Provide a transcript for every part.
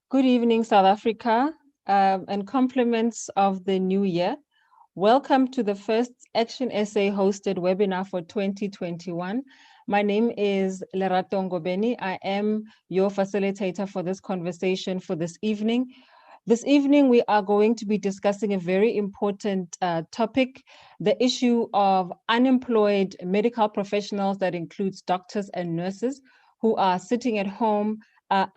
Good evening, South Africa, and compliments of the new year. Welcome to the first Action SA hosted webinar for 2021. My name is Lerato Ngobeni. I am your facilitator for this conversation for this evening. This evening, we are going to be discussing a very important topic, the issue of unemployed medical professionals that includes doctors and nurses who are sitting at home,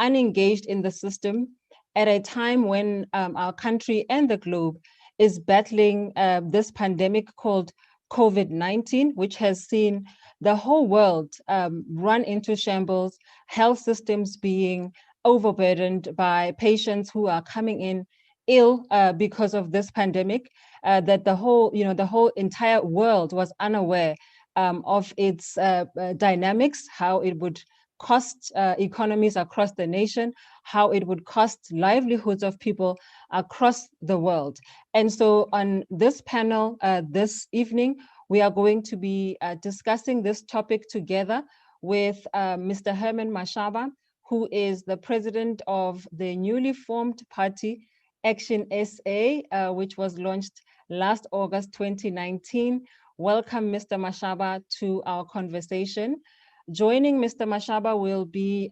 unengaged in the system at a time when our country and the globe is battling this pandemic called COVID-19, which has seen the whole world run into shambles, health systems being overburdened by patients who are coming in ill because of this pandemic, that the whole entire world was unaware of its dynamics, how it would cost economies across the nation, how it would cost livelihoods of people across the world. And so on this panel this evening, we are going to be discussing this topic together with Mr. Herman Mashaba, who is the president of the newly formed party, Action SA, which was launched last August 2019. Welcome, Mr. Mashaba, to our conversation. Joining Mr. Mashaba will be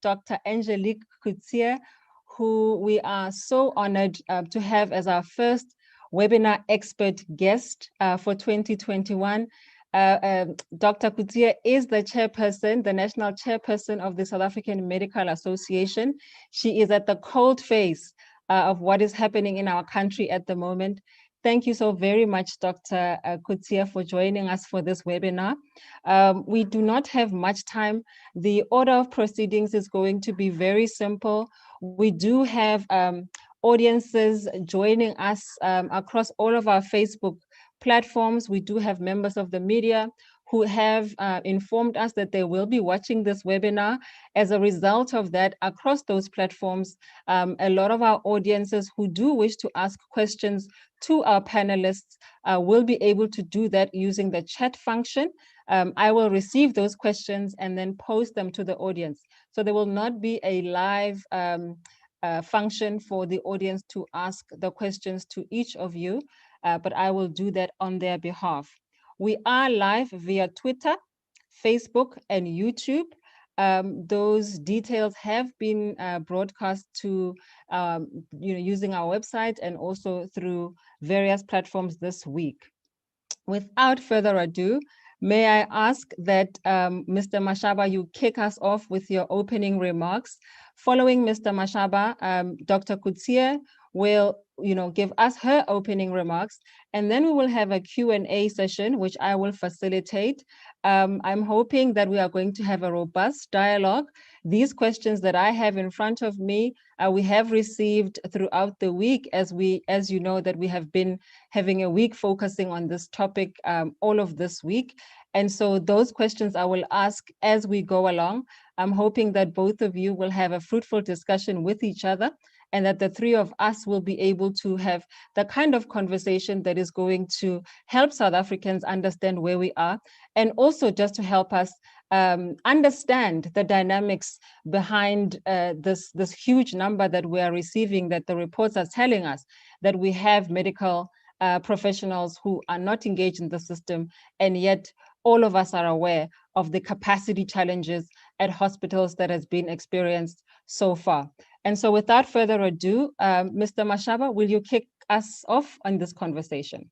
Dr. Angelique Coetzee, who we are so honored to have as our first webinar expert guest for 2021. Dr. Coetzee is the chairperson, the national chairperson of the South African Medical Association. She is at the cold face of what is happening in our country at the moment. Thank you so very much, Dr. Coetzee, for joining us for this webinar. We do not have much time. The order of proceedings is going to be very simple. We do have audiences joining us across all of our Facebook platforms. We do have members of the media who have informed us that they will be watching this webinar. As a result of that, across those platforms, a lot of our audiences who do wish to ask questions to our panelists will be able to do that using the chat function. I will receive those questions and then post them to the audience. So there will not be a live function for the audience to ask the questions to each of you, but I will do that on their behalf. We are live via Twitter, Facebook, and YouTube. Those details have been broadcast to, using our website and also through various platforms this week. Without further ado, may I ask that Mr. Mashaba, you kick us off with your opening remarks. Following Mr. Mashaba, Dr. Coetzee will give us her opening remarks, and then we will have a Q&A session, which I will facilitate. I'm hoping that we are going to have a robust dialogue. These questions that I have in front of me, we have received throughout the week, as you know, that we have been having a week focusing on this topic all of this week. And so those questions I will ask as we go along. I'm hoping that both of you will have a fruitful discussion with each other, and that the three of us will be able to have the kind of conversation that is going to help South Africans understand where we are, and also just to help us understand the dynamics behind this huge number that we are receiving, that the reports are telling us that we have medical professionals who are not engaged in the system, and yet all of us are aware of the capacity challenges at hospitals that has been experienced so far. And so without further ado, Mr. Mashaba, will you kick us off on this conversation?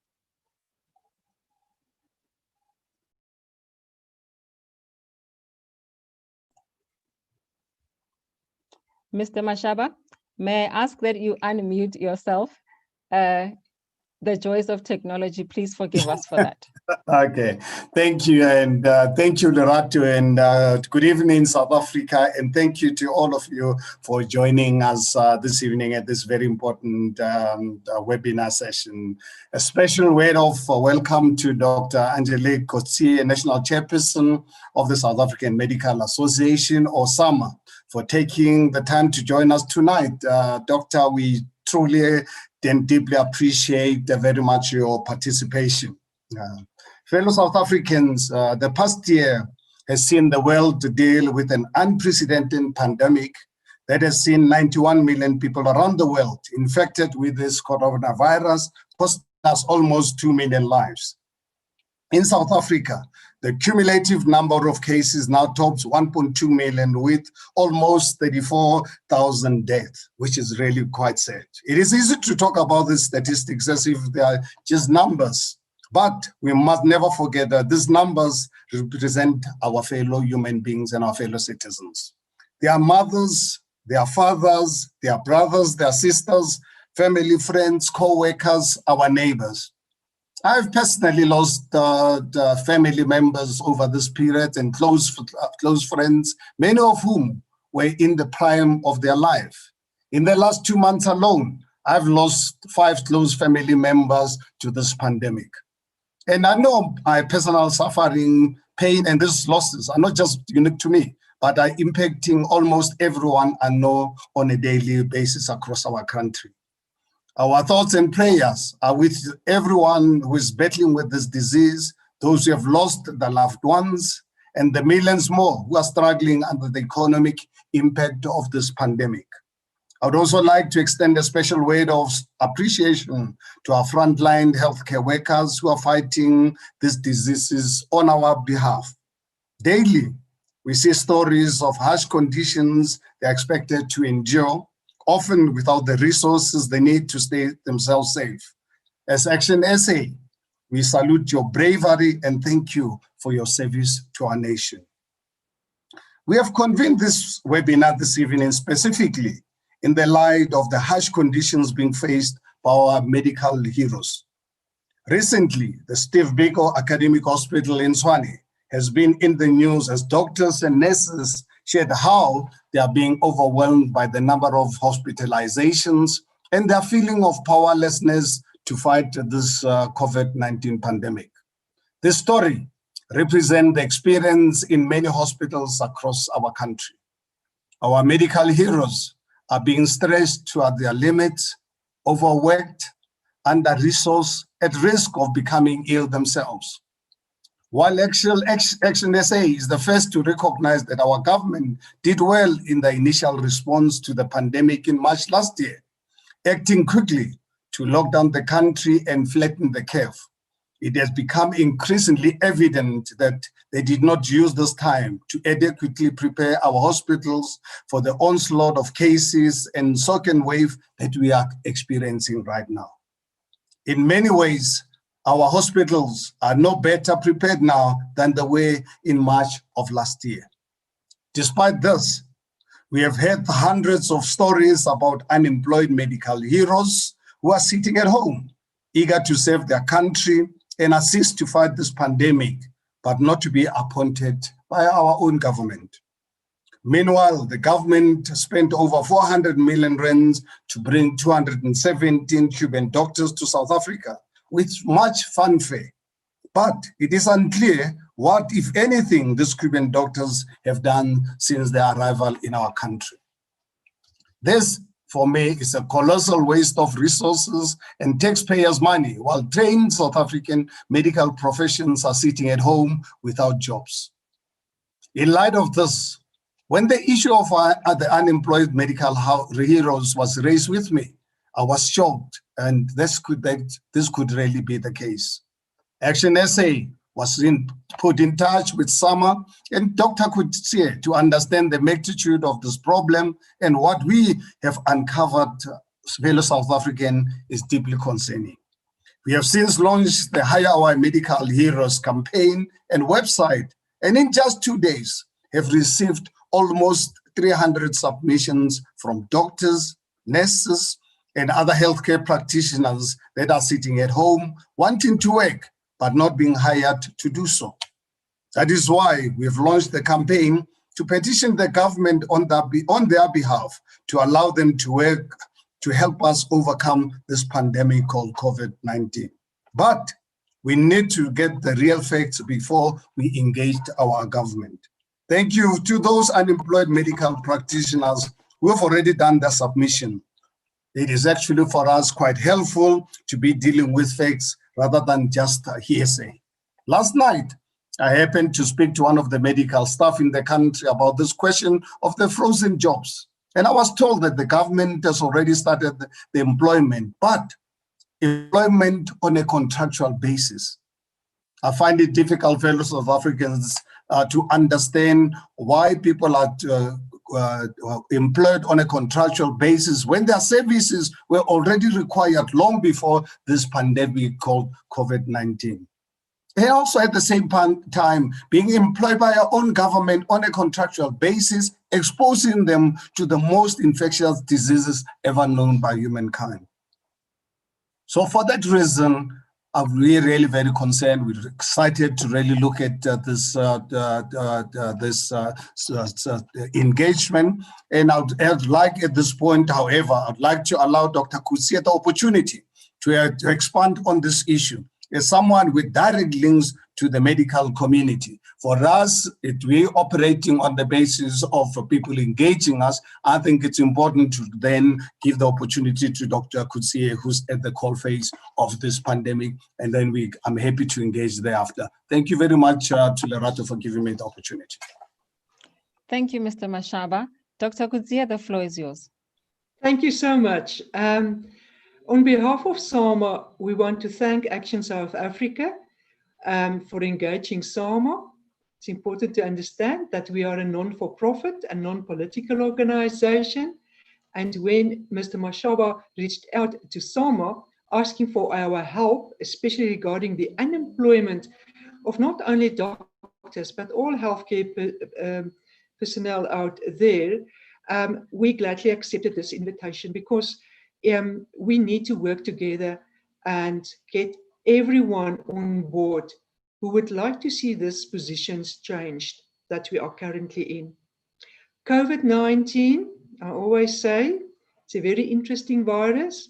Mr. Mashaba, may I ask that you unmute yourself? The joys of technology, please forgive us for that. Okay, thank you, and thank you, Lerato, and good evening, South Africa, and thank you to all of you for joining us this evening at this very important webinar session. A special word of welcome to Dr. Angelique Coetzee, National Chairperson of the South African Medical Association, or SAMA, for taking the time to join us tonight. Doctor, we truly and deeply appreciate very much your participation. Fellow South Africans, the past year has seen the world deal with an unprecedented pandemic that has seen 91 million people around the world infected with this coronavirus, costing us almost 2 million lives. In South Africa, the cumulative number of cases now tops 1.2 million with almost 34,000 deaths, which is really quite sad. It is easy to talk about these statistics as if they are just numbers, but we must never forget that these numbers represent our fellow human beings and our fellow citizens. Their mothers, their fathers, their brothers, their sisters, family, friends, co-workers, our neighbors. I've personally lost family members over this period and close friends, many of whom were in the prime of their life. In the last 2 months alone, I've lost 5 close family members to this pandemic. And I know my personal suffering, pain, and these losses are not just unique to me, but are impacting almost everyone I know on a daily basis across our country. Our thoughts and prayers are with everyone who is battling with this disease, those who have lost their loved ones, and the millions more who are struggling under the economic impact of this pandemic. I would also like to extend a special word of appreciation to our frontline healthcare workers who are fighting these diseases on our behalf. Daily, we see stories of harsh conditions they're expected to endure, often without the resources they need to stay themselves safe. As Action SA, we salute your bravery and thank you for your service to our nation. We have convened this webinar this evening specifically in the light of the harsh conditions being faced by our medical heroes. Recently, the Steve Biko Academic Hospital in Tshwane has been in the news as doctors and nurses shared how they are being overwhelmed by the number of hospitalizations and their feeling of powerlessness to fight this COVID-19 pandemic. This story represents the experience in many hospitals across our country. Our medical heroes are being stressed to their limits, overworked, under-resourced, at risk of becoming ill themselves. While Action SA is the first to recognize that our government did well in the initial response to the pandemic in March last year, acting quickly to lock down the country and flatten the curve, it has become increasingly evident that they did not use this time to adequately prepare our hospitals for the onslaught of cases and second wave that we are experiencing right now. In many ways, our hospitals are no better prepared now than they were in March of last year. Despite this, we have heard hundreds of stories about unemployed medical heroes who are sitting at home, eager to serve their country and assist to fight this pandemic, but not to be appointed by our own government. Meanwhile, the government spent over 400 million rands to bring 217 Cuban doctors to South Africa, with much fanfare. But it is unclear what, if anything, these Cuban doctors have done since their arrival in our country. This, for me, is a colossal waste of resources and taxpayers' money, while trained South African medical professions are sitting at home without jobs. In light of this, when the issue of the unemployed medical heroes was raised with me, I was shocked, and this could really be the case. Action SA was put in touch with Summer and Dr. Coetzee to understand the magnitude of this problem, and what we have uncovered, fellow South African, is deeply concerning. We have since launched the Hire Our Medical Heroes campaign and website, and in just 2 days have received almost 300 submissions from doctors, nurses, and other healthcare practitioners that are sitting at home wanting to work but not being hired to do so. That is why we've launched the campaign to petition the government on their behalf to allow them to work to help us overcome this pandemic called COVID-19. But we need to get the real facts before we engage our government. Thank you to those unemployed medical practitioners who have already done their submission. It is actually for us quite helpful to be dealing with facts rather than just hearsay. Last night, I happened to speak to one of the medical staff in the country about this question of the frozen jobs. And I was told that the government has already started the employment, but employment on a contractual basis. I find it difficult, fellow South Africans, to understand why people are employed on a contractual basis when their services were already required long before this pandemic called COVID-19. They also at the same time being employed by our own government on a contractual basis, exposing them to the most infectious diseases ever known by humankind. So for that reason, I'm really very concerned. We're excited to really look at this engagement. And I'd like at this point, however, I'd like to allow Dr. Coetzee the opportunity to expand on this issue as someone with direct links to the medical community. For us, we're operating on the basis of people engaging us. I think it's important to then give the opportunity to Dr. Coetzee, who's at the coalface of this pandemic, and then I'm happy to engage thereafter. Thank you very much to Lerato for giving me the opportunity. Thank you, Mr. Mashaba. Dr. Coetzee, the floor is yours. Thank you so much. On behalf of SAMA, we want to thank Action South Africa for engaging SAMA. It's important to understand that we are a non-for-profit and non-political organization. And when Mr. Mashaba reached out to SAMA asking for our help, especially regarding the unemployment of not only doctors, but all healthcare personnel out there, we gladly accepted this invitation because we need to work together and get everyone on board who would like to see these positions changed that we are currently in. COVID-19, I always say, it's a very interesting virus.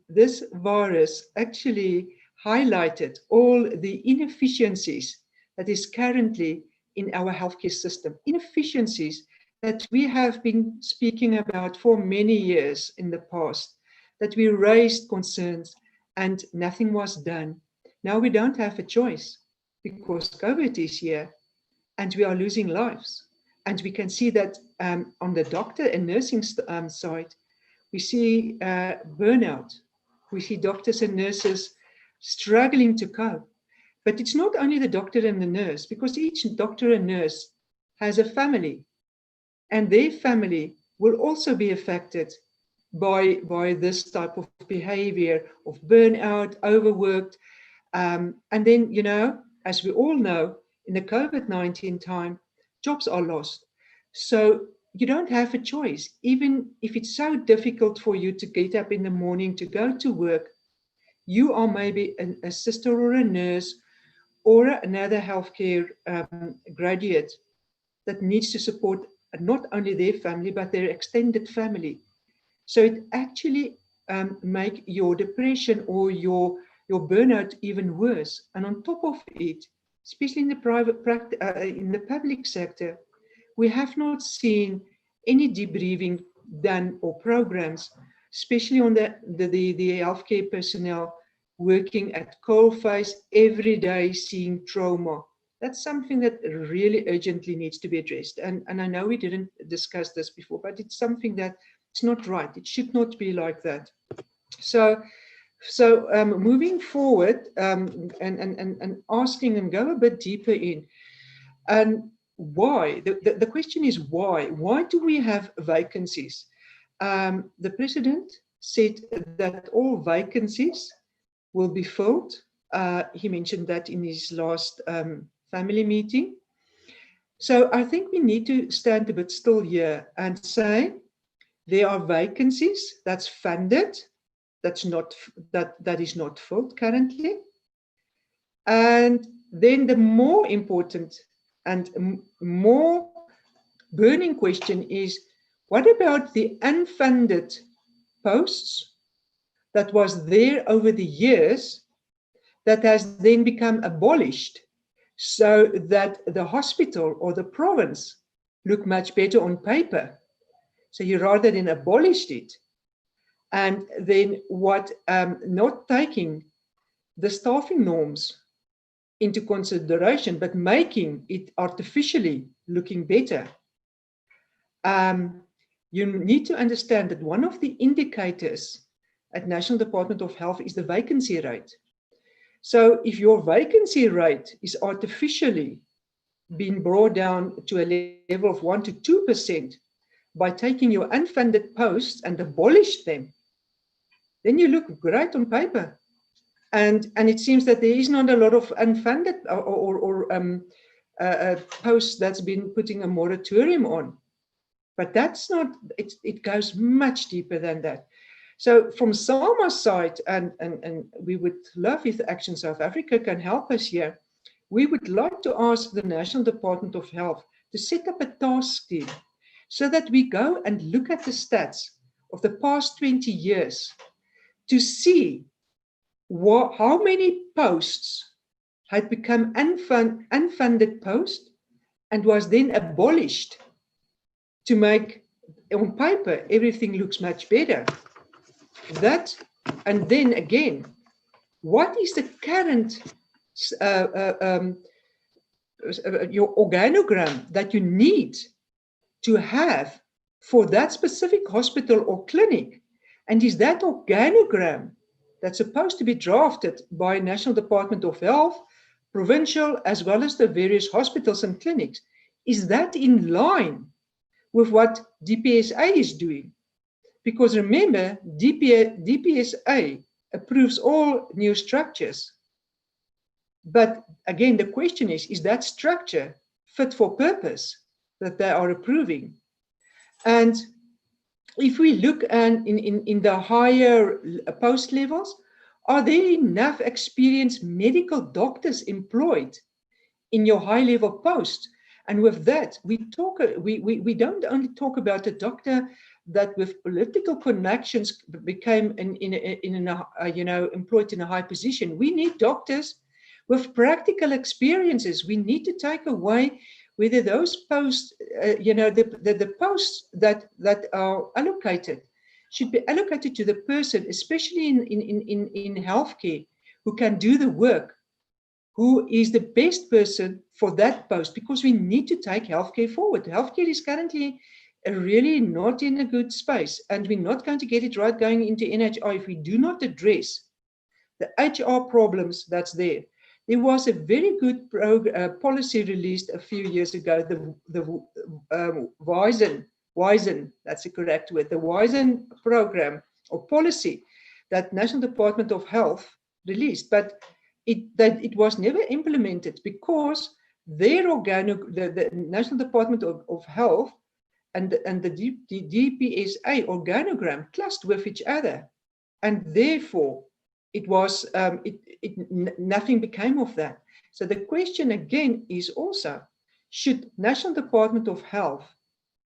This virus actually highlighted all the inefficiencies that is currently in our healthcare system, inefficiencies that we have been speaking about for many years in the past, that we raised concerns and nothing was done. Now we don't have a choice because COVID is here and we are losing lives. And we can see that on the doctor and nursing side, we see burnout. We see doctors and nurses struggling to cope. But it's not only the doctor and the nurse, because each doctor and nurse has a family. And their family will also be affected by this type of behavior of burnout, overworked. And then, you know, as we all know, in the COVID-19 time, jobs are lost. So you don't have a choice. Even if it's so difficult for you to get up in the morning to go to work, you are maybe a sister or a nurse or another healthcare graduate that needs to support not only their family, but their extended family. So it actually make your depression or your burnout even worse. And on top of it, especially in the in the public sector, we have not seen any debriefing done or programs, especially on the healthcare personnel working at coalface every day, seeing trauma. That's something that really urgently needs to be addressed. And I know we didn't discuss this before, but it's something that it's not right. It should not be like that. So moving forward and asking and go a bit deeper in, and why? The question is why? Why do we have vacancies? The president said that all vacancies will be filled. He mentioned that in his last family meeting. So I think we need to stand a bit still here and say there are vacancies that's funded, that is not filled currently. And then the more important and more burning question is, what about the unfunded posts that was there over the years that has then become abolished so that the hospital or the province look much better on paper? So you rather than abolished it, and then not taking the staffing norms into consideration, but making it artificially looking better. you need to understand that one of the indicators at National Department of Health is the vacancy rate. So if your vacancy rate is artificially being brought down to a level of 1 to 2% by taking your unfunded posts and abolish them, then you look great on paper. And it seems that there is not a lot of unfunded posts that's been putting a moratorium on. But that's not, it goes much deeper than that. So from SAMA's side, and we would love if Action South Africa can help us here, we would like to ask the National Department of Health to set up a task team so that we go and look at the stats of the past 20 years to see how many posts had become unfunded posts and was then abolished to make, on paper, everything looks much better. That, and then again, what is the current your organogram that you need to have for that specific hospital or clinic? And is that organogram that's supposed to be drafted by National Department of Health, provincial, as well as the various hospitals and clinics, is that in line with what DPSA is doing? Because remember, DPSA approves all new structures. But again, the question is that structure fit for purpose that they are approving? And if we look in the higher post levels, are there enough experienced medical doctors employed in your high level post? And with that, we don't only talk about a doctor that with political connections became employed in a high position. We need doctors with practical experiences. We need to take away whether those posts, the posts that are allocated should be allocated to the person, especially in healthcare, who can do the work, who is the best person for that post, because we need to take healthcare forward. Healthcare is currently really not in a good space, and we're not going to get it right going into NHI if we do not address the HR problems that's there. There was a very good policy released a few years ago, the WISEN, that's the correct word, the WISEN program or policy that National Department of Health released, but it was never implemented because the National Department of Health and the DPSA organogram clashed with each other, and therefore nothing became of that. So the question again is also, should National Department of Health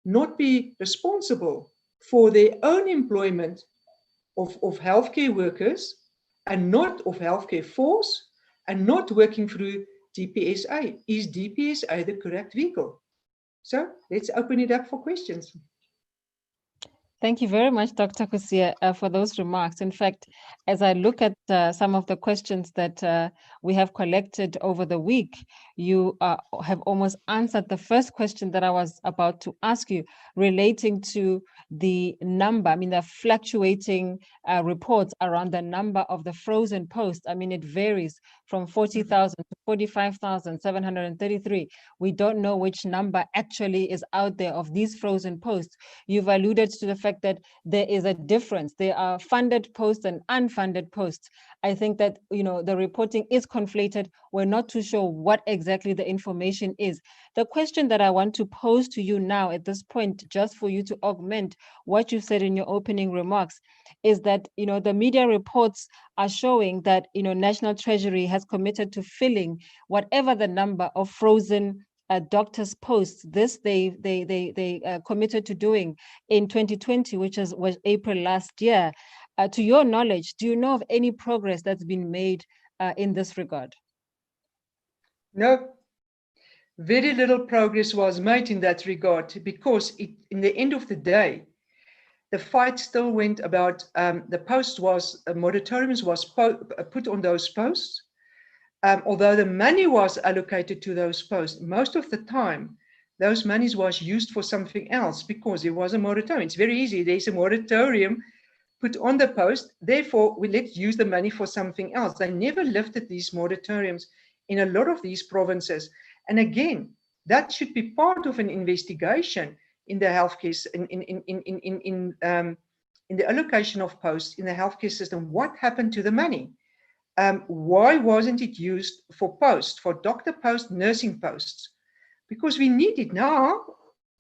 not be responsible for their own employment of healthcare workers and not of healthcare force and not working through DPSA? Is DPSA the correct vehicle? So let's open it up for questions. Thank you very much, Dr. Coetzee, for those remarks. In fact, as I look at some of the questions that we have collected over the week, you have almost answered the first question that I was about to ask you, relating to the number. I mean, the fluctuating reports around the number of the frozen posts. I mean, it varies from 40,000 to 45,733. We don't know which number actually is out there of these frozen posts. You've alluded to the fact that there is a difference. There are funded posts and unfunded posts. I think that, the reporting is conflated. We're not too sure what exactly the information is. The question that I want to pose to you now at this point, just for you to augment what you said in your opening remarks, is that, the media reports are showing that, National Treasury has committed to filling whatever the number of frozen doctors' posts. This they committed to doing in 2020, which was April last year. To your knowledge, do you know of any progress that's been made in this regard? No, very little progress was made in that regard, because in the end of the day, the fight still went about the post was moratoriums was put on those posts. Although the money was allocated to those posts, most of the time those monies was used for something else because there was a moratorium. It's very easy. There's a moratorium put on the post. Therefore, let's use the money for something else. They never lifted these moratoriums in a lot of these provinces. And again, that should be part of an investigation in the healthcare, in the allocation of posts in the healthcare system. What happened to the money? Why wasn't it used for posts, for doctor posts, nursing posts? Because we need it now.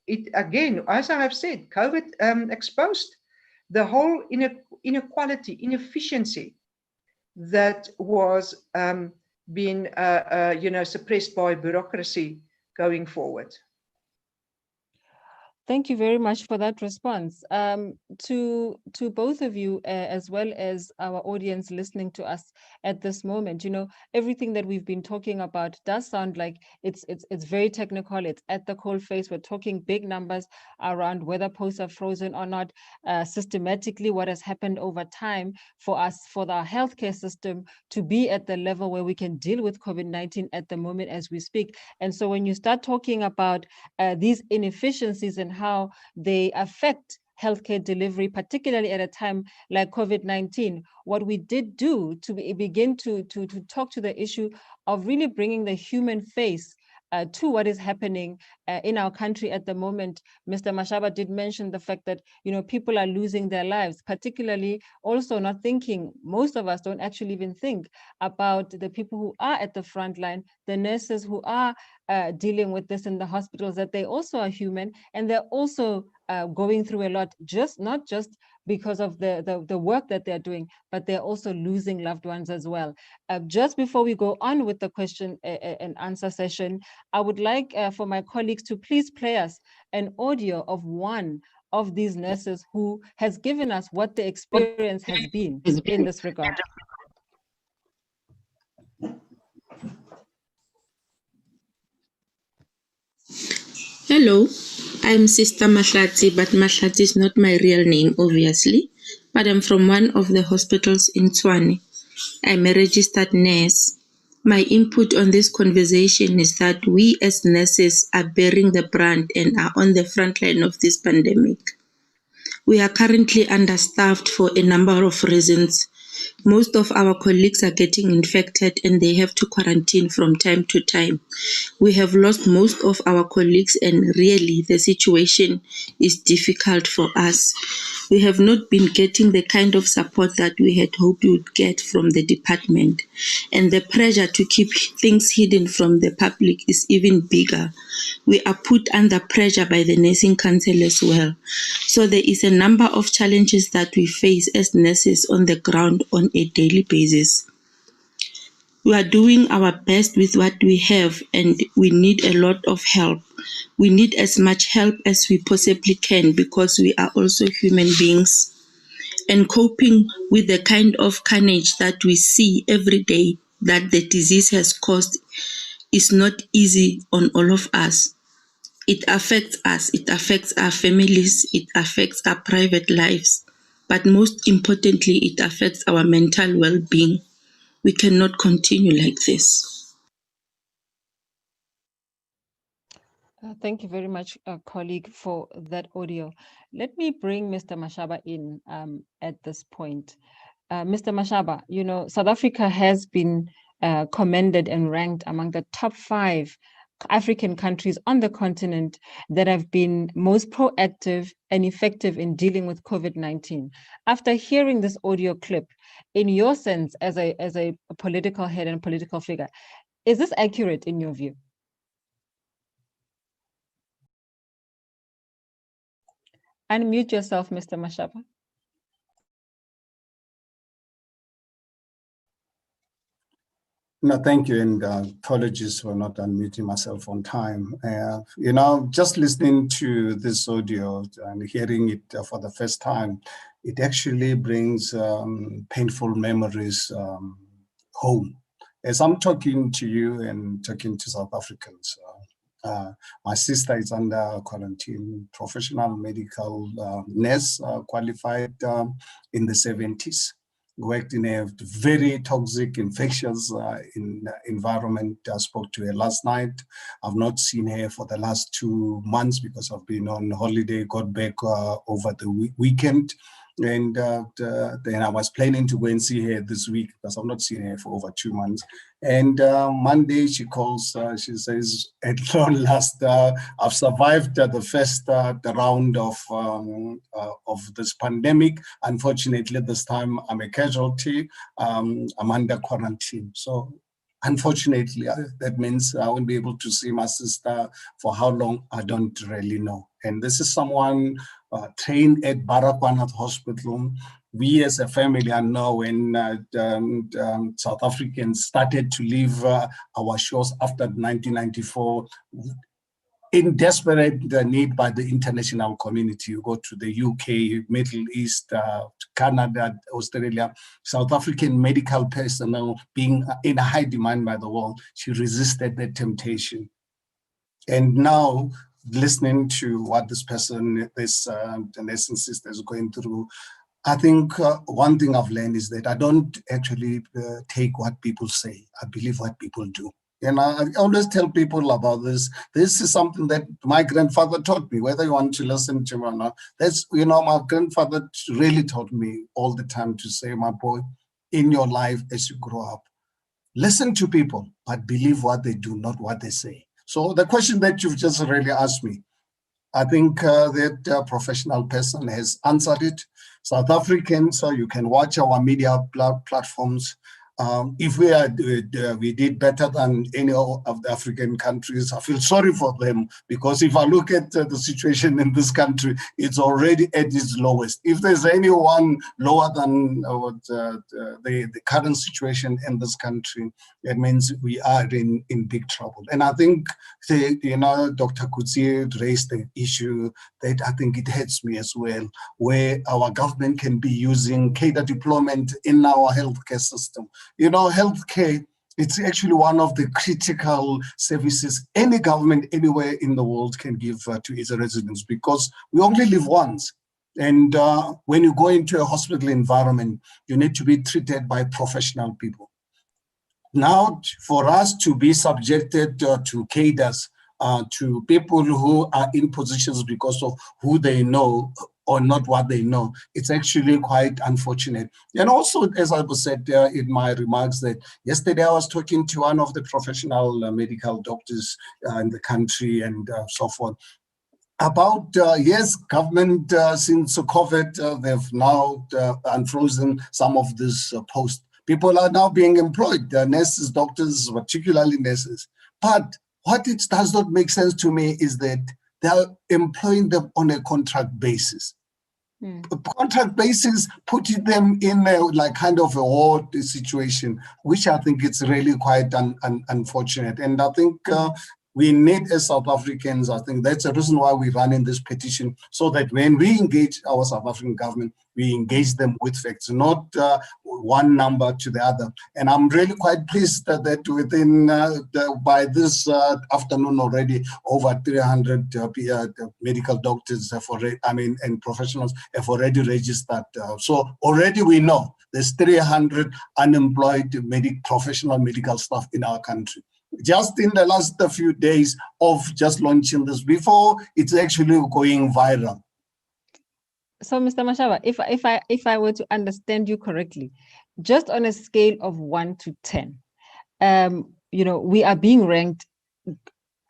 It again, as I have said, COVID exposed the whole inequality, inefficiency that was being, suppressed by bureaucracy going forward. Thank you very much for that response. To both of you, as well as our audience listening to us at this moment, everything that we've been talking about does sound like it's very technical. It's at the coal face. We're talking big numbers around whether posts are frozen or not, systematically what has happened over time for us, for our healthcare system to be at the level where we can deal with COVID-19 at the moment as we speak. And so when you start talking about these inefficiencies and how they affect healthcare delivery, particularly at a time like COVID-19, what we did do to begin to talk to the issue of really bringing the human face to what is happening in our country at the moment. Mr. Mashaba did mention the fact that people are losing their lives, particularly also not thinking, most of us don't actually even think about the people who are at the front line, the nurses who are dealing with this in the hospitals, that they also are human and they're also going through a lot, not just because of the work that they're doing, but they're also losing loved ones as well. Just before we go on with the question and answer session, I would like for my colleagues to please play us an audio of one of these nurses who has given us what the experience has been in this regard. Hello, I'm Sister Mahlatsi, but Mahlatsi is not my real name, obviously. But I'm from one of the hospitals in Tshwane. I'm a registered nurse. My input on this conversation is that we as nurses are bearing the brunt and are on the front line of this pandemic. We are currently understaffed for a number of reasons. Most of our colleagues are getting infected and they have to quarantine from time to time. We have lost most of our colleagues and really the situation is difficult for us. We have not been getting the kind of support that we had hoped we would get from the department. And the pressure to keep things hidden from the public is even bigger. We are put under pressure by the nursing council as well. So there is a number of challenges that we face as nurses on the ground on a daily basis. We are doing our best with what we have and we need a lot of help. We need as much help as we possibly can because we are also human beings. And coping with the kind of carnage that we see every day that the disease has caused is not easy on all of us. It affects us, it affects our families, it affects our private lives, but most importantly, it affects our mental well-being. We cannot continue like this. Thank you very much, colleague, for that audio. Let me bring Mr. Mashaba in at this point. Mr. Mashaba, South Africa has been commended and ranked among the top 5 African countries on the continent that have been most proactive and effective in dealing with COVID-19. After hearing this audio clip, in your sense, as a political head and political figure, is this accurate in your view? Unmute yourself, Mr. Mashaba. No, thank you, and apologies for not unmuting myself on time. Just listening to this audio and hearing it for the first time, it actually brings painful memories home. As I'm talking to you and talking to South Africans, my sister is under quarantine, professional medical nurse, qualified in the 70s. worked in a very toxic, infectious environment. I spoke to her last night. I've not seen her for the last 2 months because I've been on holiday, got back over the weekend. And then I was planning to go and see her this week because I've not seen her for over 2 months. And Monday she calls, she says, at long last, I've survived the first round of this pandemic. Unfortunately, this time I'm a casualty. I'm under quarantine. So unfortunately, that means I won't be able to see my sister for how long, I don't really know. And this is someone trained at Baragwanath Hospital. We as a family, I know when South Africans started to leave our shores after 1994, in desperate need by the international community. You go to the UK, Middle East, Canada, Australia, South African medical personnel being in high demand by the world. She resisted the temptation. And now, listening to what this person, this nursing sister is going through, I think one thing I've learned is that I don't actually take what people say. I believe what people do. And I always tell people about this. This is something that my grandfather taught me, whether you want to listen to me or not. That's, my grandfather really taught me all the time to say, my boy, in your life as you grow up, listen to people, but believe what they do, not what they say. So the question that you've just really asked me, I think that professional person has answered it. South Africans, so you can watch our media platforms. If we did better than any of the African countries, I feel sorry for them, because if I look at the situation in this country, it's already at its lowest. If there's anyone lower than the current situation in this country, it means we are in big trouble. And I think, Dr. Coetzee raised the issue that I think it hurts me as well, where our government can be using cadre deployment in our healthcare system. Healthcare, it's actually one of the critical services any government anywhere in the world can give to its residents, because we only live once. And when you go into a hospital environment, you need to be treated by professional people. Now, for us to be subjected to cadres, to people who are in positions because of who they know or not what they know, it's actually quite unfortunate. And also, as I said in my remarks, that yesterday I was talking to one of the professional medical doctors in the country and so forth, about, yes, government, since COVID, they've now unfrozen some of this posts. People are now being employed, nurses, doctors, particularly nurses. But what it does not make sense to me is that they are employing them on a contract basis. Contract basis, putting them in a kind of a war situation, which I think it's really quite unfortunate. And I think we need, as South Africans, I think that's the reason why we run in this petition, so that when we engage our South African government, we engage them with facts, not one number to the other. And I'm really quite pleased that within, by this afternoon already, over 300 medical doctors and professionals have already registered. So already we know there's 300 unemployed professional medical staff in our country. Just in the last few days of just launching this, before it's actually going viral. So, Mr. Mashaba, if I were to understand you correctly, just on a scale of 1 to 10, we are being ranked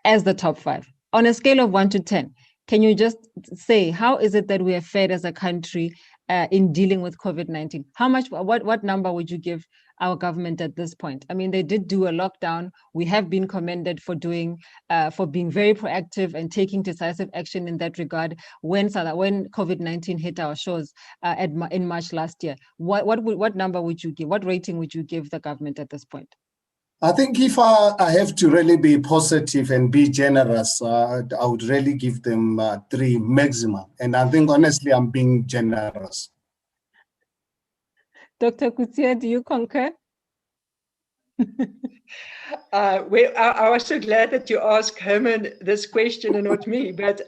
as the top 5. On a scale of 1 to 10, can you just say, how is it that we are fared as a country in dealing with COVID-19? What number would you give our government at this point? I mean, they did do a lockdown. We have been commended for being very proactive and taking decisive action in that regard when COVID-19 hit our shores in March last year. What number would you give? What rating would you give the government at this point? I think if I have to really be positive and be generous, I would really give them 3 maximum. And I think, honestly, I'm being generous. Dr. Coetzee, do you concur? I was so glad that you asked Herman this question and not me. But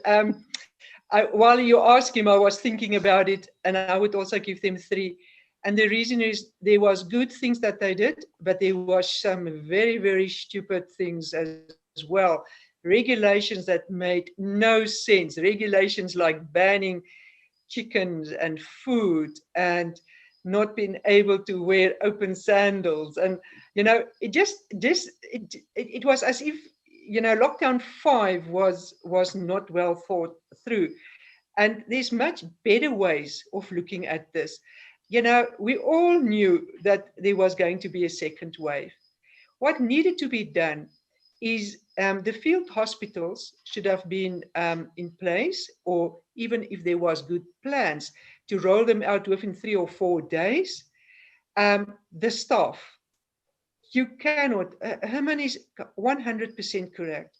while you ask him, I was thinking about it, and I would also give them 3. And the reason is there was good things that they did, but there was some very, very stupid things as well. Regulations that made no sense. Regulations like banning chickens and food and not being able to wear open sandals. And, it was as if, lockdown 5 was not well thought through. And there's much better ways of looking at this. We all knew that there was going to be a second wave. What needed to be done is the field hospitals should have been in place, or even if there was good plans, to roll them out within 3 or 4 days. The staff, you cannot, Herman is 100% correct.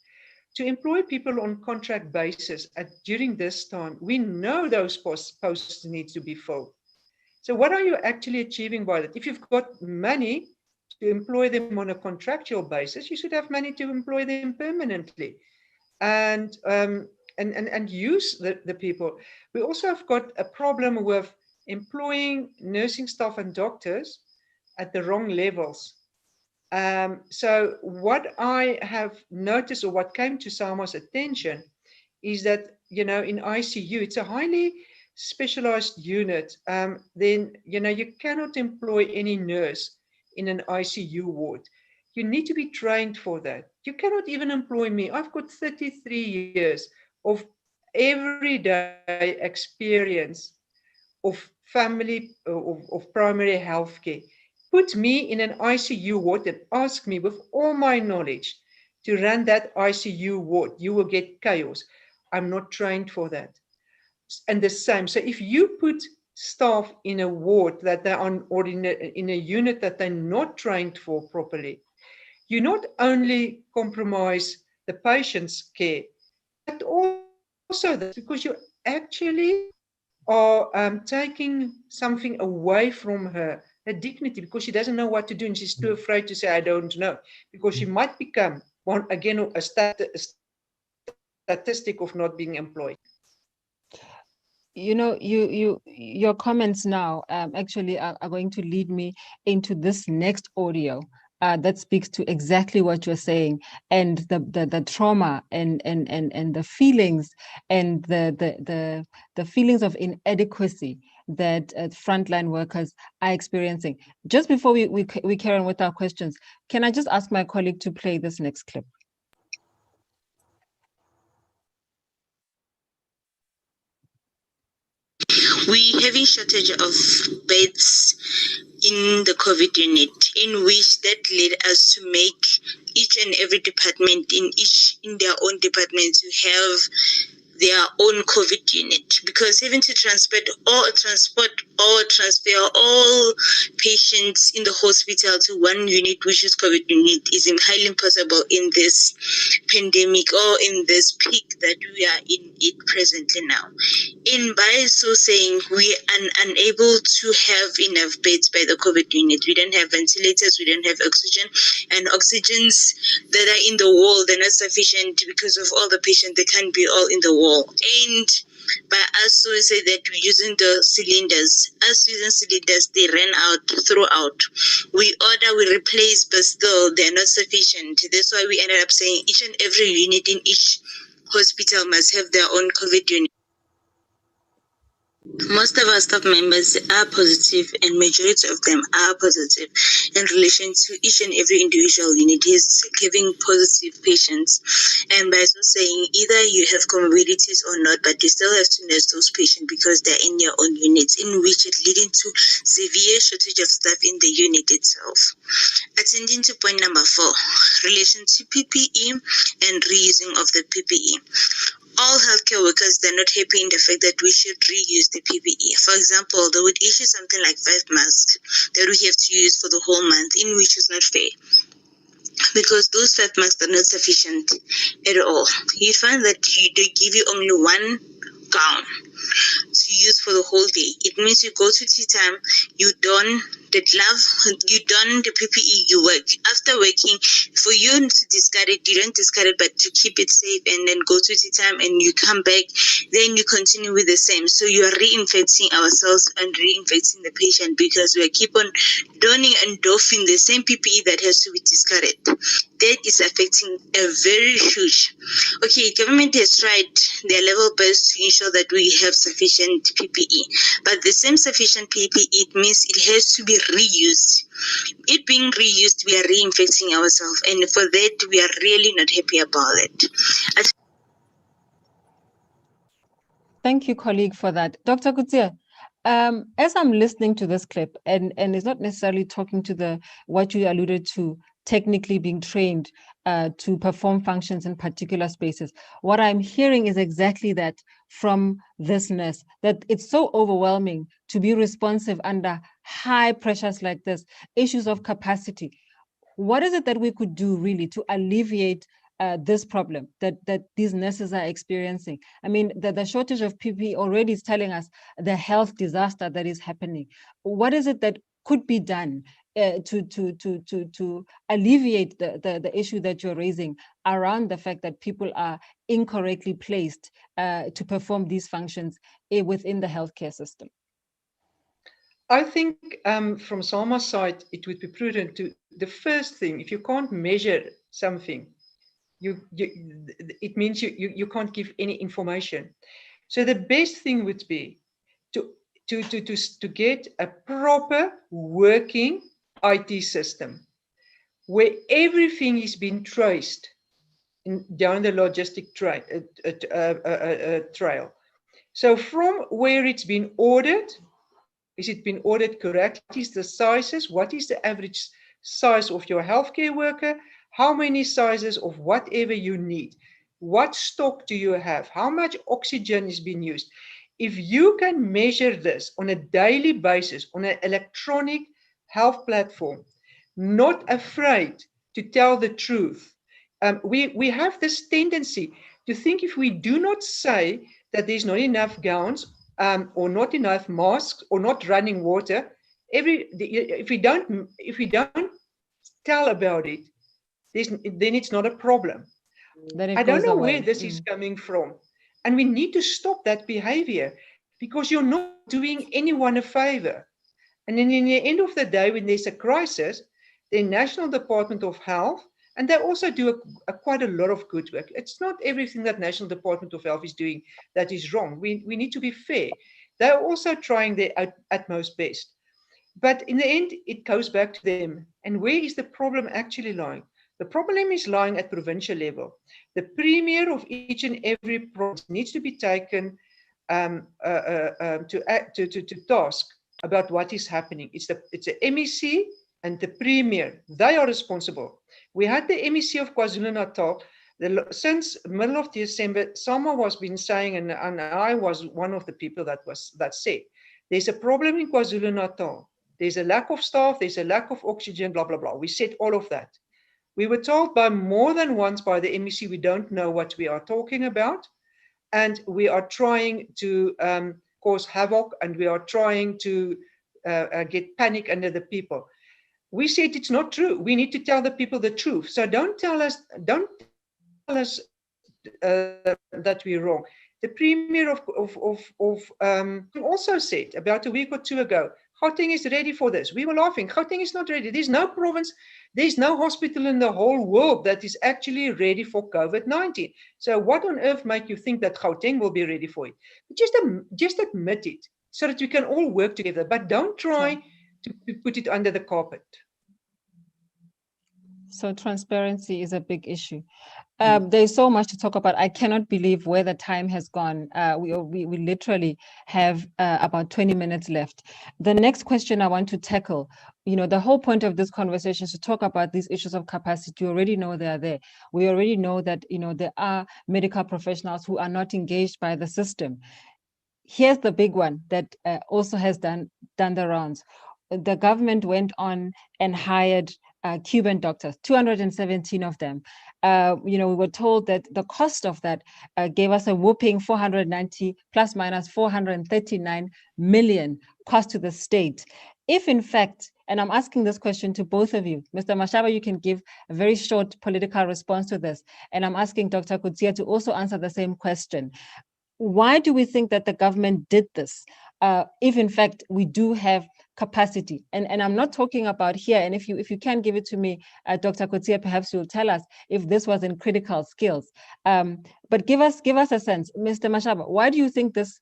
To employ people on contract basis during this time, we know those posts need to be filled. So what are you actually achieving by that? If you've got money to employ them on a contractual basis, you should have money to employ them permanently and use the people. We also have got a problem with employing nursing staff and doctors at the wrong levels. So what I have noticed, or what came to Salma's attention, is that, in ICU, it's a highly specialized unit. Then, you cannot employ any nurse in an ICU ward. You need to be trained for that. You cannot even employ me. I've got 33 years of everyday experience of family, of primary health care. Put me in an ICU ward and ask me with all my knowledge to run that ICU ward. You will get chaos. I'm not trained for that. And the same. So if you put staff in a ward that they're on, or in a unit that they're not trained for properly, you not only compromise the patient's care, but also that, because you actually are taking something away from her dignity, because she doesn't know what to do and she's too afraid to say, I don't know, because she might become, a statistic of not being employed. Your comments now actually are going to lead me into this next audio that speaks to exactly what you're saying, and the trauma and the feelings and the feelings of inadequacy that frontline workers are experiencing. Just before we carry on with our questions, can I just ask my colleague to play this next clip? We having shortage of beds in the COVID unit, in which that led us to make each and every department in their own department to have their own COVID unit, because having to transport or transfer all patients in the hospital to one unit, which is COVID unit, is highly impossible in this pandemic or in this peak that we are in it presently now. In by so saying, we are unable to have enough beds by the COVID unit. We don't have ventilators, we don't have oxygen, and oxygens that are in the wall, they're not sufficient because of all the patients, they can't be all in the wall. And by us, so we say that we're using the cylinders. Us using cylinders, they ran out throughout. We order, we replace, but still they're not sufficient. That's why we ended up saying each and every unit in each hospital must have their own COVID unit. Most of our staff members are positive, and majority of them are positive in relation to each and every individual unit is having positive patients. And by so saying, either you have comorbidities or not, but you still have to nurse those patients because they're in your own units, in which it's leading to severe shortage of staff in the unit itself. Attending to point number 4, relation to PPE and reusing of the PPE. All healthcare workers, they're not happy in the fact that we should reuse the PPE. For example, they would issue something like 5 masks that we have to use for the whole month, in which is not fair, because those 5 masks are not sufficient at all. You find that they give you only 1 gown to use for the whole day. It means you go to tea time, you don the glove, you don the PPE, you work. After working, for you to discard it, you don't discard it, but to keep it safe and then go to the time and you come back, then you continue with the same. So you are reinfecting ourselves and reinfecting the patient because we keep on donning and doffing the same PPE that has to be discarded. That is affecting a very huge. Okay, government has tried their level best to ensure that we have sufficient PPE, but the same sufficient PPE, it means it has to be reused. It being reused, we are reinfecting ourselves, and for that, we are really not happy about it. Thank you, colleague, for that. Dr. Coetzee, as I'm listening to this clip, and it's not necessarily talking to what you alluded to, technically being trained to perform functions in particular spaces, what I'm hearing is exactly that from this nurse, that it's so overwhelming to be responsive under high pressures like this, issues of capacity. What is it that we could do really to alleviate this problem that these nurses are experiencing? I mean, the shortage of PPE already is telling us the health disaster that is happening. What is it that could be done to alleviate the issue that you're raising around the fact that people are incorrectly placed to perform these functions within the healthcare system? I think from SAMA's side, it would be prudent to, the first thing, if you can't measure something, it means you can't give any information. So the best thing would be to get a proper working IT system where everything is being traced down the logistic trail. So from where it's been ordered, is it been ordered correctly? What is the sizes? What is the average size of your healthcare worker? How many sizes of whatever you need? What stock do you have? How much oxygen is being used? If you can measure this on a daily basis on an electronic health platform, not afraid to tell the truth. We have this tendency to think if we do not say that there's not enough gowns or not enough masks or not running water, if we don't tell about it, then it's not a problem. I don't know where this is coming from. And we need to stop that behavior because you're not doing anyone a favor. And then in the end of the day, when there's a crisis, the National Department of Health, and they also do quite a lot of good work. It's not everything that National Department of Health is doing that is wrong. We need to be fair. They're also trying their utmost best. But in the end, it goes back to them. And where is the problem actually lying? The problem is lying at provincial level. The premier of each and every province needs to be taken to task about what is happening. It's the MEC and the premier. They are responsible. We had the MEC of KwaZulu-Natal. Since middle of December, SAMA was been saying, and I was one of the people that said, there's a problem in KwaZulu-Natal. There's a lack of staff, there's a lack of oxygen, blah, blah, blah. We said all of that. We were told by more than once by the MEC, we don't know what we are talking about. And we are trying to cause havoc, and we are trying to get panic under the people. We said it's not true. We need to tell the people the truth. So don't tell us that we're wrong. The premier also said about a week or two ago, Gauteng is ready for this. We were laughing. Gauteng is not ready. There's no province, there's no hospital in the whole world that is actually ready for COVID-19. So what on earth make you think that Gauteng will be ready for it? Just admit it so that we can all work together, but don't try to put it under the carpet. So transparency is a big issue. There's so much to talk about. I cannot believe where the time has gone. We literally have about 20 minutes left. The next question I want to tackle, the whole point of this conversation is to talk about these issues of capacity. You already know they are there. We already know that, there are medical professionals who are not engaged by the system. Here's the big one that also has done the rounds. The government went on and hired Cuban doctors, 217 of them. We were told that the cost of that gave us a whooping 490 plus minus 439 million cost to the state. If in fact And I'm asking this question to both of you. Mr. Mashaba, you can give a very short political response to this. And I'm asking Dr. Coetzee to also answer the same question. Why do we think that the government did this? If in fact we do have capacity, and I'm not talking about here, and if you can give it to me, Dr. Coetzee, perhaps you'll tell us if this was in critical skills. But give us a sense, Mr. Mashaba, why do you think this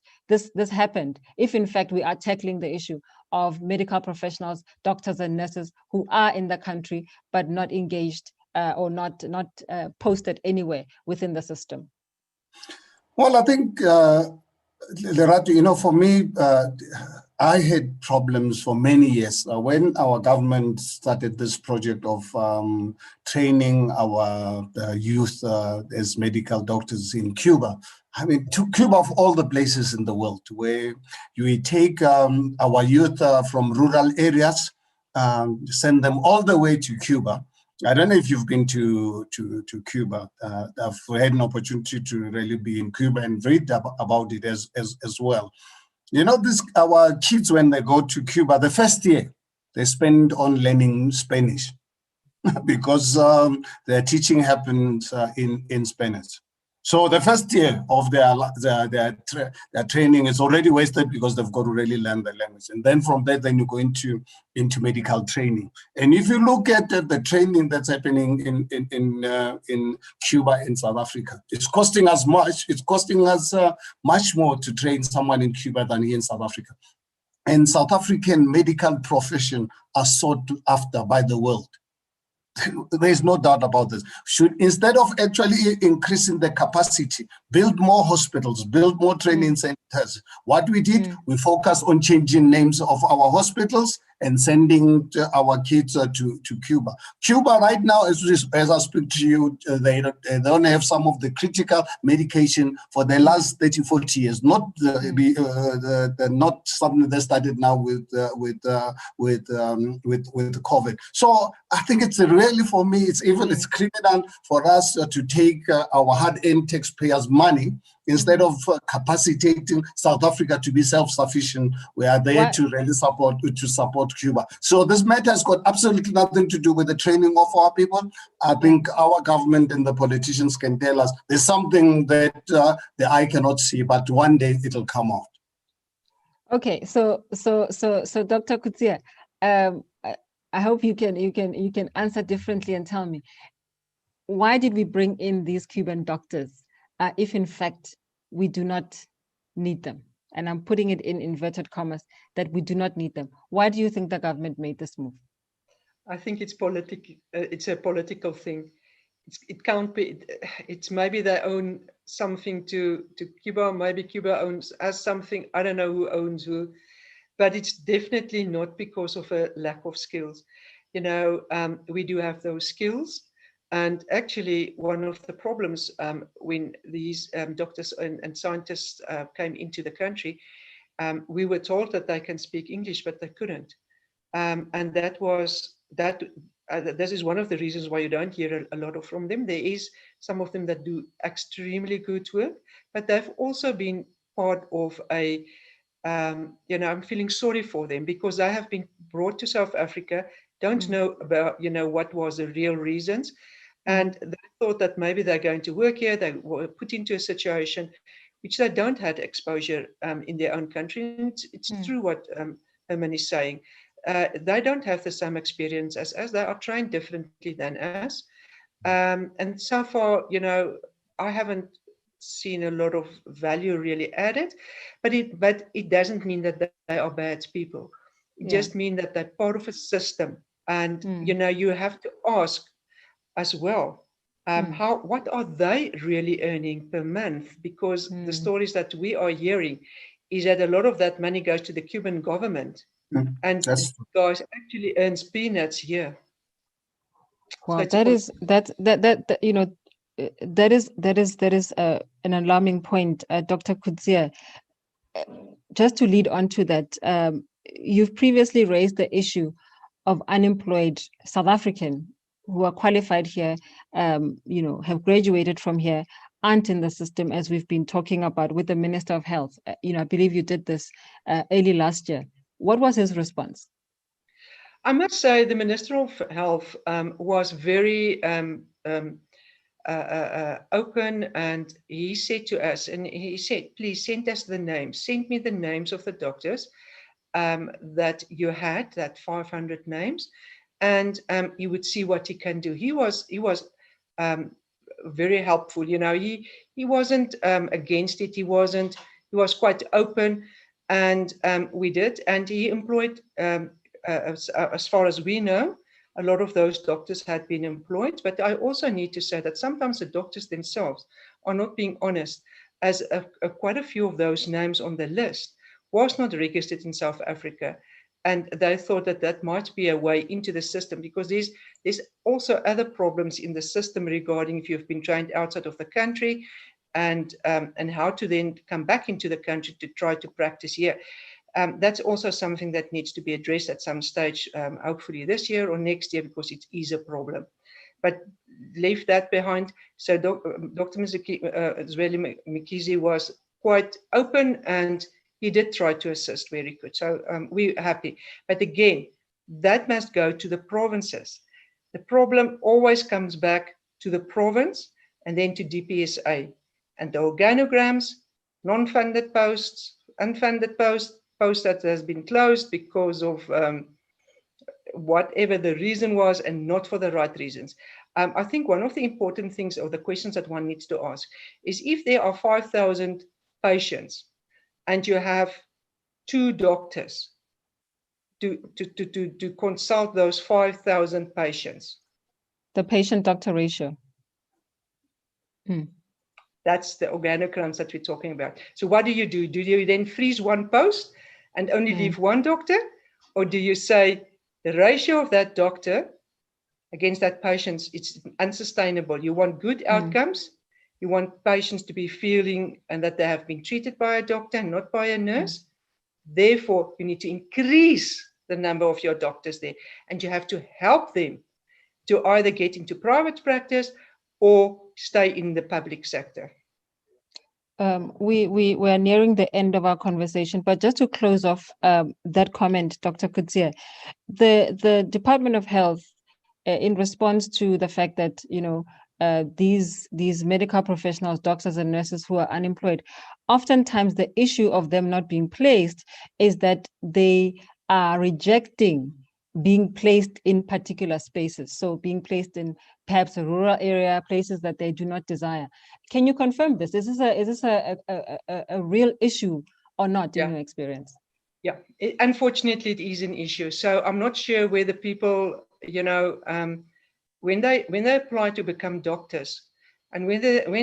happened? If in fact we are tackling the issue of medical professionals, doctors and nurses who are in the country but not engaged or not posted anywhere within the system. Well, I think, Lerato, for me, I had problems for many years. When our government started this project of training our youth as medical doctors in Cuba, I mean, to Cuba of all the places in the world, where you take our youth from rural areas, send them all the way to Cuba. I don't know if you've been to Cuba. I've had an opportunity to really be in Cuba and read about it as well. Our kids, when they go to Cuba, the first year, they spend on learning Spanish because their teaching happens in Spanish. So the first year of their training is already wasted because they've got to really learn the language. And then from there, then you go into medical training. And if you look at the training that's happening in Cuba and South Africa, it's costing us much. It's costing us much more to train someone in Cuba than here in South Africa. And South African medical profession are sought after by the world. There's no doubt about this. Should, instead of actually increasing the capacity, build more hospitals, build more training centers. What we did, we focused on changing names of our hospitals and sending our kids to Cuba. Cuba right now, as I speak to you, they don't have some of the critical medication for the last 30, 40 years. Not not something that started now with COVID. So I think it's really, for me, it's criminal for us to take our hard-earned taxpayers' money instead of capacitating South Africa to be self-sufficient. We are there to really support Cuba. So this matter has got absolutely nothing to do with the training of our people. I think our government and the politicians can tell us there's something that the eye cannot see, but one day it'll come out. Okay, so Dr. Coetzee, I hope you can answer differently and tell me, why did we bring in these Cuban doctors if in fact we do not need them? And I'm putting it in inverted commas, that we do not need them. Why do you think the government made this move? I think it's it's a political thing. It can't be. It's maybe they own something to Cuba. Maybe Cuba has something. I don't know who owns who, but it's definitely not because of a lack of skills. We do have those skills. And actually, one of the problems when these doctors and scientists came into the country, we were told that they can speak English, but they couldn't. And this is one of the reasons why you don't hear a lot from them. There is some of them that do extremely good work, but they've also been part of I'm feeling sorry for them because they have been brought to South Africa, don't know about, what was the real reasons. And they thought that maybe they're going to work here. They were put into a situation which they don't have exposure in their own country. It's true what Herman is saying. They don't have the same experience as us. They are trained differently than us. And so far, I haven't seen a lot of value really added, but it doesn't mean that they are bad people. It just means that they're part of a system. And, you have to ask as well, what are they really earning per month? Because the stories that we are hearing is that a lot of that money goes to the Cuban government, and these guys actually earns peanuts here. Well, so that is an alarming point, Dr. Coetzee. Just to lead on to that, you've previously raised the issue of unemployed South African who are qualified here, have graduated from here, aren't in the system, as we've been talking about with the Minister of Health. I believe you did this early last year. What was his response? I must say the Minister of Health was very open, and he said to us, and he said, please send us the names, send me the names of the doctors that you had, that 500 names, and you would see what he can do. He was very helpful. You know, he wasn't against it. He was quite open, and we did, and he employed, as far as we know, a lot of those doctors had been employed. But I also need to say that sometimes the doctors themselves are not being honest, as quite a few of those names on the list was not registered in South Africa. And they thought that that might be a way into the system, because there's also other problems in the system regarding if you've been trained outside of the country, and how to then come back into the country to try to practice here. That's also something that needs to be addressed at some stage, hopefully this year or next year, because it is a problem. But leave that behind. So Dr. Angelique Coetzee was quite open, and he did try to assist very good. So we're happy. But again, that must go to the provinces. The problem always comes back to the province and then to DPSA. And the organograms, non-funded posts, unfunded posts, posts that has been closed because of whatever the reason was, and not for the right reasons. I think one of the important things, or the questions that one needs to ask, is if there are 5,000 patients and you have 2 doctors to consult those 5,000 patients. The patient-doctor ratio. That's the organograms that we're talking about. So what do? Do you then freeze one post and only leave one doctor? Or do you say the ratio of that doctor against that patient, it's unsustainable? You want good outcomes. You want patients to be feeling and that they have been treated by a doctor, not by a nurse. Therefore, you need to increase the number of your doctors there, and you have to help them to either get into private practice or stay in the public sector. We're nearing the end of our conversation, but just to close off that comment, Dr. Coetzee, the Department of Health, in response to the fact that, you know, these medical professionals, doctors and nurses who are unemployed, oftentimes the issue of them not being placed is that they are rejecting being placed in particular spaces. So being placed in perhaps a rural area, places that they do not desire. Can you confirm this? Is this a real issue or not in your experience? Yeah, unfortunately, it is an issue. So I'm not sure whether people, you know, when they apply to become doctors, and when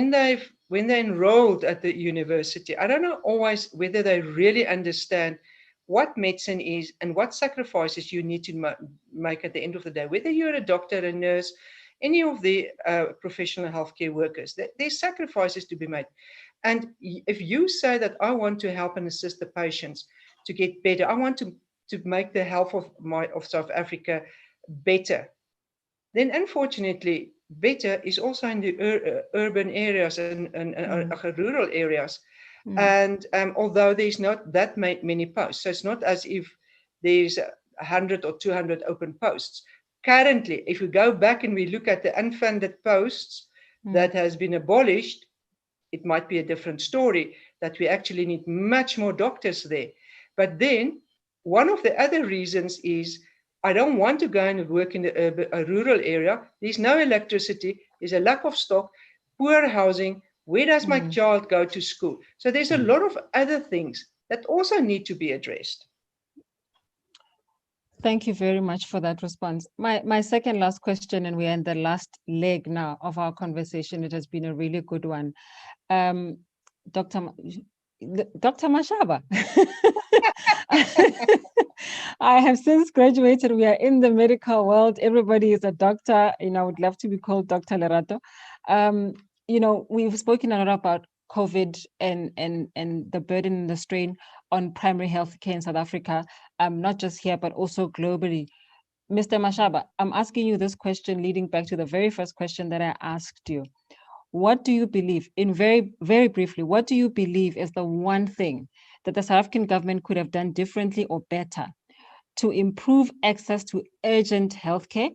they enrolled at the university, I don't know always whether they really understand what medicine is and what sacrifices you need to make at the end of the day. Whether you're a doctor, a nurse, any of the professional healthcare workers, there's sacrifices to be made. And if you say that I want to help and assist the patients to get better, I want to make the health of South Africa better, then unfortunately, better is also in the urban areas and rural areas. And although there's not that many posts, so it's not as if there's 100 or 200 open posts. Currently, if we go back and we look at the unfunded posts that has been abolished, it might be a different story, that we actually need much more doctors there. But then one of the other reasons is I don't want to go and work in a rural area. There's no electricity. There's a lack of stock, poor housing. Where does my child go to school? So there's a lot of other things that also need to be addressed. Thank you very much for that response. My second last question, and we're in the last leg now of our conversation. It has been a really good one. Dr. Mashaba. I have since graduated. We are in the medical world. Everybody is a doctor. You know, I would love to be called Dr. Lerato. You know, we've spoken a lot about COVID and the burden and the strain on primary health care in South Africa, not just here, but also globally. Mr. Mashaba, I'm asking you this question leading back to the very first question that I asked you. What do you believe, in very, very briefly, what do you believe is the one thing that the South African government could have done differently or better to improve access to urgent healthcare,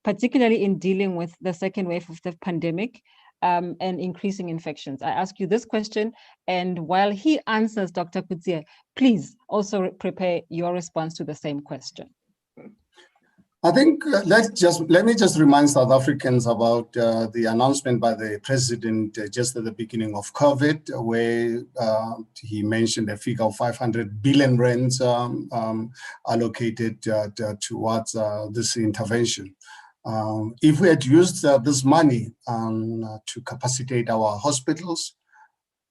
particularly in dealing with the second wave of the pandemic and increasing infections? I ask you this question, and while he answers, Dr. Coetzee, please also prepare your response to the same question. I think let me just remind South Africans about the announcement by the president just at the beginning of COVID, where he mentioned a figure of 500 billion rands allocated towards this intervention. If we had used this money to capacitate our hospitals,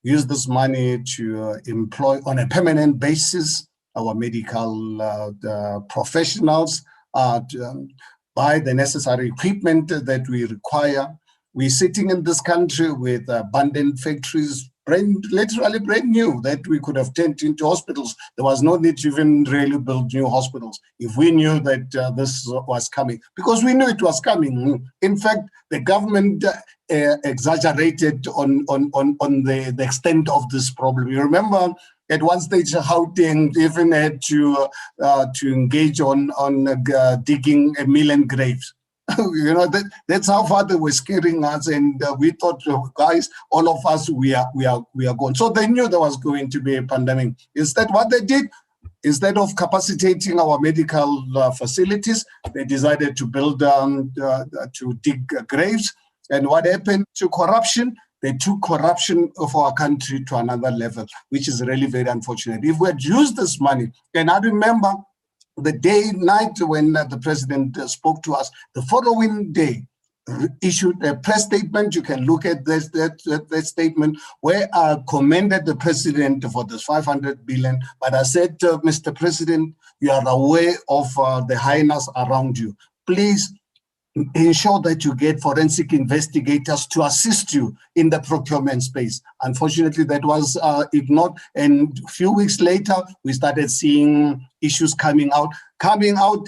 use this money to employ on a permanent basis our medical professionals, buy the necessary equipment that we require. We're sitting in this country with abundant factories, literally brand new, that we could have turned into hospitals. There was no need to even really build new hospitals if we knew that this was coming, because we knew it was coming. In fact, the government exaggerated on the extent of this problem. You remember at one stage, Gauteng even had to engage on digging 1 million graves. You know, that's how far they were scaring us, and we thought, guys, all of us, we are gone. So they knew there was going to be a pandemic. Instead, what they did, instead of capacitating our medical facilities, they decided to build to dig graves. And what happened to corruption? They took corruption of our country to another level, which is really very unfortunate. If we had used this money, and I remember the night when the president spoke to us, the following day, issued a press statement. You can look at that statement where I commended the president for this 500 billion. But I said, Mr. President, you are aware of the highness around you. Please ensure that you get forensic investigators to assist you in the procurement space. Unfortunately, that was ignored. And a few weeks later, we started seeing issues coming out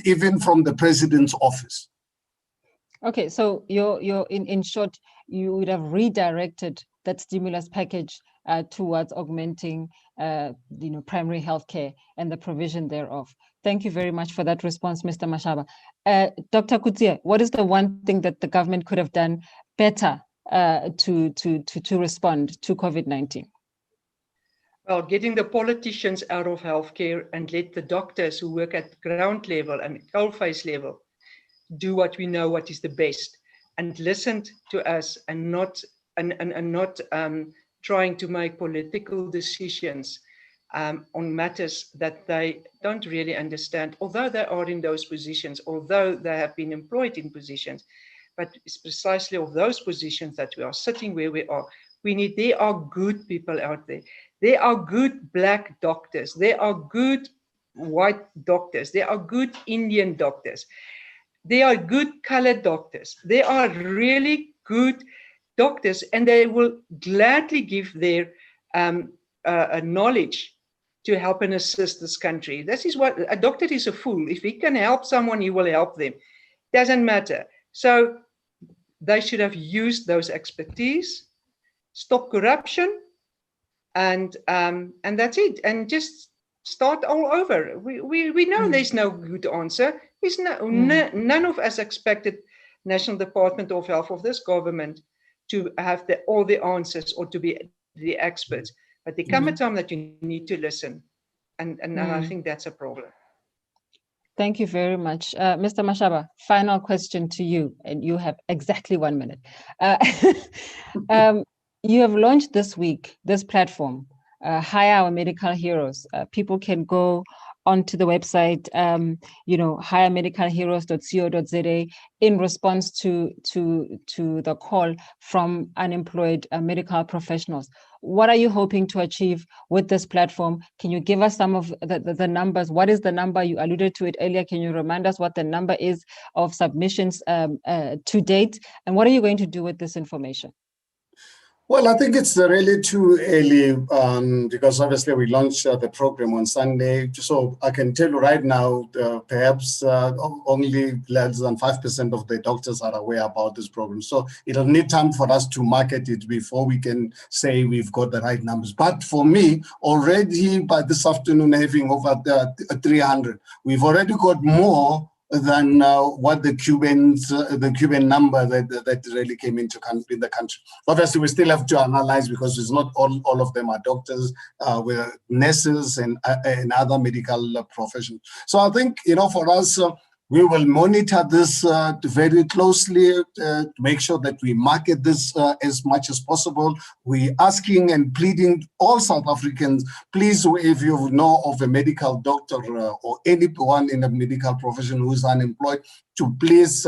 even from the president's office. Okay, so you're in short, you would have redirected that stimulus package towards augmenting, primary healthcare and the provision thereof. Thank you very much for that response, Mr. Mashaba. Dr. Coetzee, what is the one thing that the government could have done better to respond to COVID-19? Well, getting the politicians out of healthcare and let the doctors who work at ground level and coalface level do what we know what is the best, and listen to us, and not trying to make political decisions on matters that they don't really understand, although they are in those positions, although they have been employed in positions. But it's precisely of those positions that we are sitting where we are. There are good people out there. There are good Black doctors. There are good white doctors. There are good Indian doctors. There are good colored doctors. There are really good doctors, and they will gladly give their knowledge to help and assist this country. This is what a doctor is, a fool. If he can help someone, he will help them. Doesn't matter. So they should have used those expertise, stop corruption, and that's it. And just start all over. We know there's no good answer. None of us expected National Department of Health of this government to have all the answers or to be the experts. But there come a time that you need to listen. And I think that's a problem. Thank you very much. Mr. Mashaba, final question to you, and you have exactly 1 minute. You have launched this week, this platform, Hire Our Medical Heroes. People can go onto the website, hiremedicalheroes.co.za in response to the call from unemployed medical professionals. What are you hoping to achieve with this platform? Can you give us some of the numbers? What is the number? You alluded to it earlier. Can you remind us what the number is of submissions to date? And what are you going to do with this information? Well, I think it's really too early because obviously we launched the program on Sunday. So I can tell you right now, perhaps only less than 5% of the doctors are aware about this program. So it'll need time for us to market it before we can say we've got the right numbers. But for me, already by this afternoon, having over 300, we've already got more than what the Cuban number that really came into in the country. Obviously, we still have to analyze because it's not all of them are doctors, we're nurses and other medical professions. So I think, for us, we will monitor this very closely to make sure that we market this as much as possible. We're asking and pleading all South Africans, please, if you know of a medical doctor or anyone in a medical profession who's unemployed, to please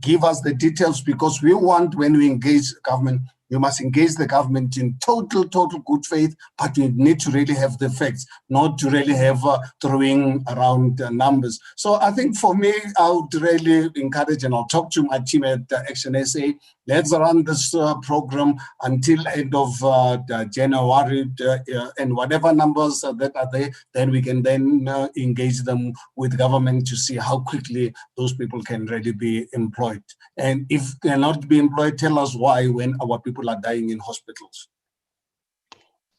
give us the details, because we want, when we engage government, we must engage the government in total good faith, but we need to really have the facts, not to really have throwing around numbers. So I think for me, I would really encourage, and I'll talk to my team at Action SA, let's run this program until end of January, and whatever numbers that are there, then we can then engage them with government to see how quickly those people can really be employed. And if they're not be employed, tell us why when our people are dying in hospitals.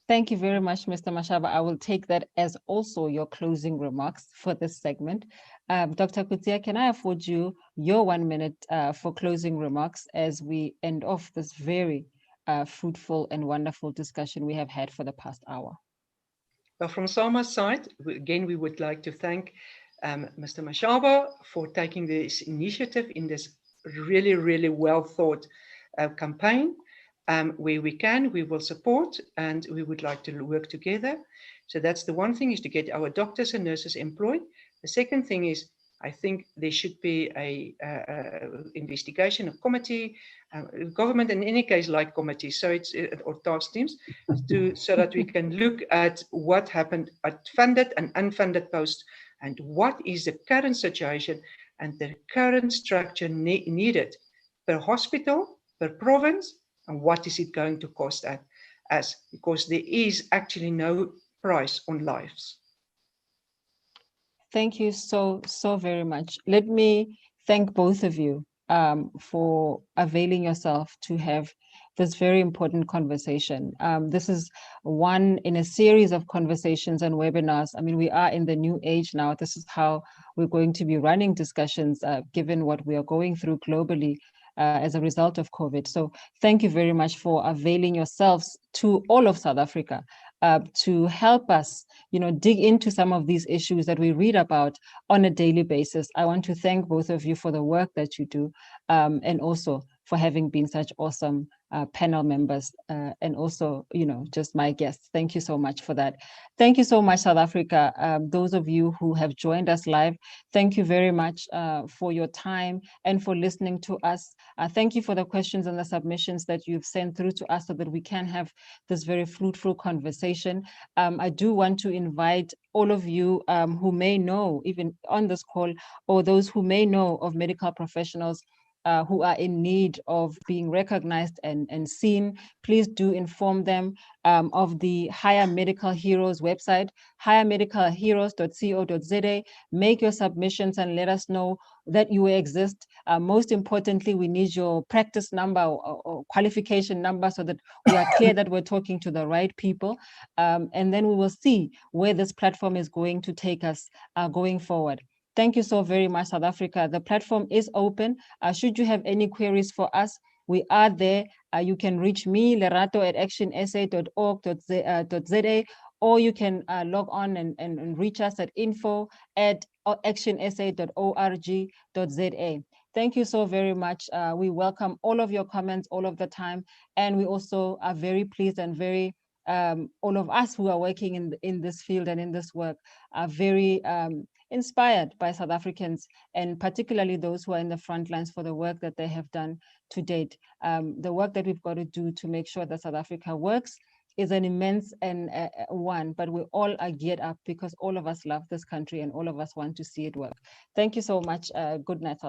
Thank you very much, Mr. Mashaba. I will take that as also your closing remarks for this segment. Dr. Coetzee, can I afford you your 1 minute for closing remarks as we end off this very fruitful and wonderful discussion we have had for the past hour? Well, from SAMA's side, again, we would like to thank Mr. Mashaba for taking this initiative in this really well thought campaign. Where we can, we will support, and we would like to work together. So that's the one thing, is to get our doctors and nurses employed. The second thing is, I think there should be a investigation, a committee, government in any case like committees, so it's or task teams, so that we can look at what happened at funded and unfunded posts, and what is the current situation and the current structure needed per hospital, per province, and what is it going to cost us, because there is actually no price on lives. Thank you so very much. Let me thank both of you for availing yourself to have this very important conversation. This is one in a series of conversations and webinars. I mean, we are in the new age now. This is how we're going to be running discussions, given what we are going through globally as a result of COVID. So thank you very much for availing yourselves to all of South Africa to help us, dig into some of these issues that we read about on a daily basis. I want to thank both of you for the work that you do, and also for having been such awesome panel members, and also, just my guests. Thank you so much for that. Thank you so much, South Africa. Those of you who have joined us live, thank you very much for your time and for listening to us. Thank you for the questions and the submissions that you've sent through to us so that we can have this very fruitful conversation. I do want to invite all of you who may know, even on this call, or those who may know of medical professionals who are in need of being recognized and seen, please do inform them of the Higher Medical Heroes website, highermedicalheroes.co.za. Make your submissions and let us know that you exist. Most importantly, we need your practice number or qualification number so that we are clear that we're talking to the right people. And then we will see where this platform is going to take us going forward. Thank you so very much, South Africa. The platform is open. Should you have any queries for us, we are there. You can reach me, Lerato, at actionsa.org.za, or you can log on and reach us at info@actionsa.org.za. Thank you so very much. We welcome all of your comments all of the time. And we also are very pleased and very, all of us who are working in this field and in this work are very inspired by South Africans, and particularly those who are in the front lines for the work that they have done to date. The work that we've got to do to make sure that South Africa works is an immense and one, but we all are geared up because all of us love this country and all of us want to see it work. Thank you so much. Good night, South Africa.